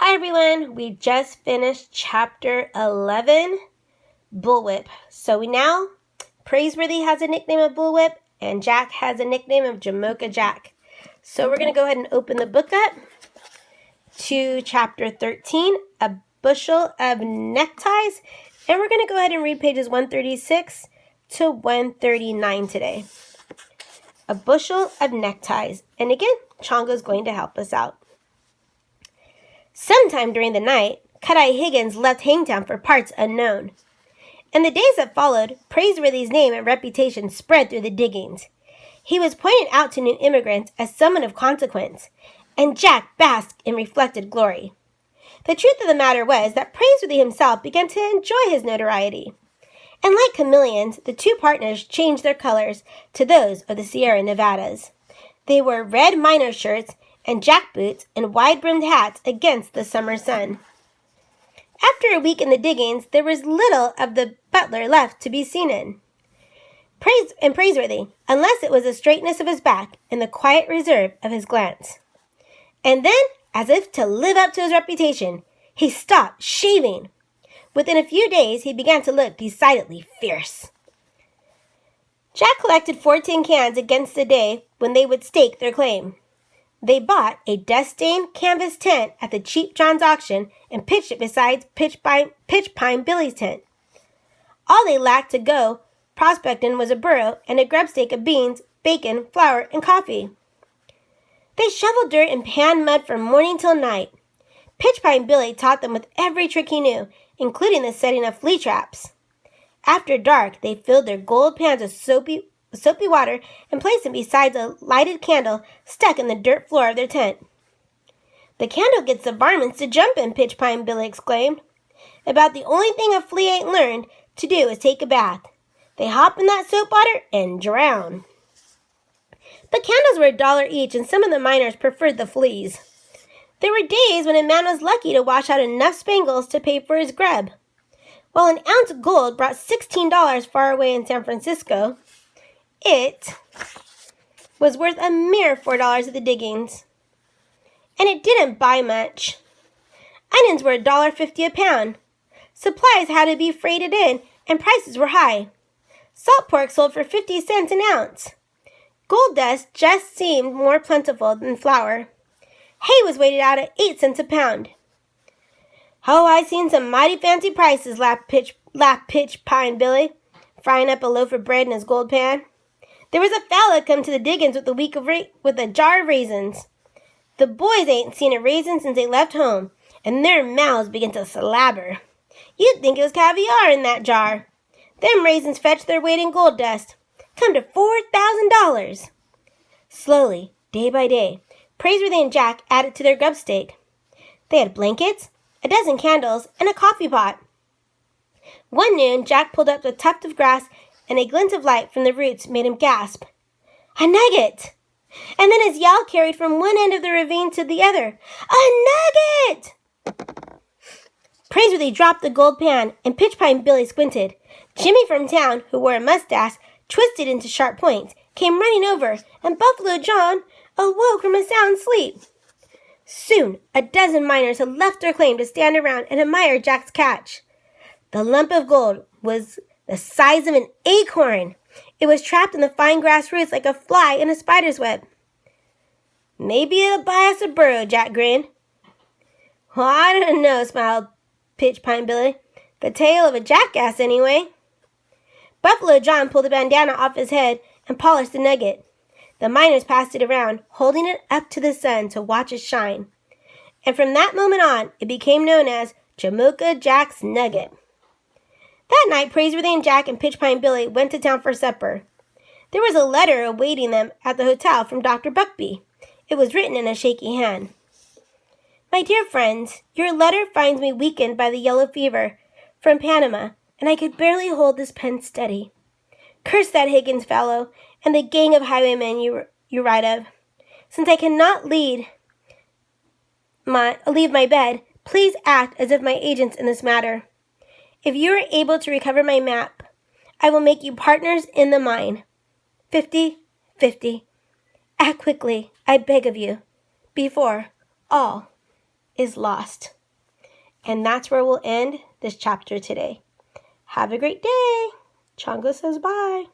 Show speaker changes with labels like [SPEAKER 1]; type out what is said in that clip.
[SPEAKER 1] Hi everyone, we just finished chapter 11, Bullwhip. So Praiseworthy has a nickname of Bullwhip and Jack has a nickname of Jamocha Jack. So we're going to go ahead and open the book up to chapter 13, A Bushel of Neckties. And we're going to go ahead and read pages 136 to 139 today. A Bushel of Neckties. And again, Chongo's going to help us out. Sometime during the night, Cut-Eye Higgins left Hangtown for parts unknown. In the days that followed, Praiseworthy's name and reputation spread through the diggings. He was pointed out to new immigrants as someone of consequence, and Jack basked in reflected glory. The truth of the matter was that Praiseworthy himself began to enjoy his notoriety. And like chameleons, the two partners changed their colors to those of the Sierra Nevadas. They wore red miner shirts and jackboots and wide-brimmed hats against the summer sun. After a week in the diggings, there was little of the butler left to be seen in. Praiseworthy, unless it was the straightness of his back and the quiet reserve of his glance. And then, as if to live up to his reputation, he stopped shaving. Within a few days, he began to look decidedly fierce. Jack collected 4 tin cans against the day when they would stake their claim. They bought a dust-stained canvas tent at the Cheap John's auction and pitched it beside Pitch Pine Billy's tent. All they lacked to go prospecting was a burro and a grubstake of beans, bacon, flour, and coffee. They shoveled dirt and panned mud from morning till night. Pitch Pine Billy taught them with every trick he knew, including the setting of flea traps. After dark, they filled their gold pans with soapy water and placed them beside a lighted candle stuck in the dirt floor of their tent. "The candle gets the varmints to jump in," Pitch Pine Billy exclaimed. "About the only thing a flea ain't learned to do is take a bath. They hop in that soap water and drown." But candles were $1 each, and some of the miners preferred the fleas. There were days when a man was lucky to wash out enough spangles to pay for his grub. While an ounce of gold brought $16 far away in San Francisco, it was worth a mere $4 at the diggings. And it didn't buy much. Onions were $1.50 a pound. Supplies had to be freighted in, and prices were high. Salt pork sold for 50 cents an ounce. Gold dust just seemed more plentiful than flour. Hay was weighted out at 8 cents a pound. "Oh, I seen some mighty fancy prices," laughed Pitch Pine Billy, frying up a loaf of bread in his gold pan. "There was a fella come to the diggings with a jar of raisins. The boys ain't seen a raisin since they left home, and their mouths begin to slabber. You'd think it was caviar in that jar. Them raisins fetched their weight in gold dust. Come to $4,000. Slowly, day by day, Praiseworthy and Jack added to their grubstake. They had blankets, a dozen candles, and a coffee pot. One noon, Jack pulled up a tuft of grass, and a glint of light from the roots made him gasp. "A nugget!" And then his yell carried from one end of the ravine to the other. "A nugget!" Praiseworthy dropped the gold pan, and Pitch Pine Billy squinted. Jimmy from town, who wore a mustache twisted into sharp points, came running over, and Buffalo John awoke from a sound sleep. Soon, a dozen miners had left their claim to stand around and admire Jack's catch. The lump of gold was the size of an acorn. It was trapped in the fine grass roots like a fly in a spider's web. "Maybe it'll buy us a burro," Jack grinned. "Well, I don't know," smiled Pitch Pine Billy. "The tail of a jackass, anyway." Buffalo John pulled the bandana off his head and polished the nugget. The miners passed it around, holding it up to the sun to watch it shine. And from that moment on, it became known as Jamocha Jack's Nugget. That night, Praiseworthy and Jack and Pitch Pine Billy went to town for supper. There was a letter awaiting them at the hotel from Dr. Buckbee. It was written in a shaky hand. "My dear friends, your letter finds me weakened by the yellow fever from Panama, and I could barely hold this pen steady. Curse that Higgins fellow and the gang of highwaymen you write of. Since I cannot leave my bed, please act as if my agents in this matter. If you are able to recover my map, I will make you partners in the mine. 50-50. Act quickly, I beg of you, before all." is lost. And that's where we'll end this chapter today. Have a great day. Chongo says bye.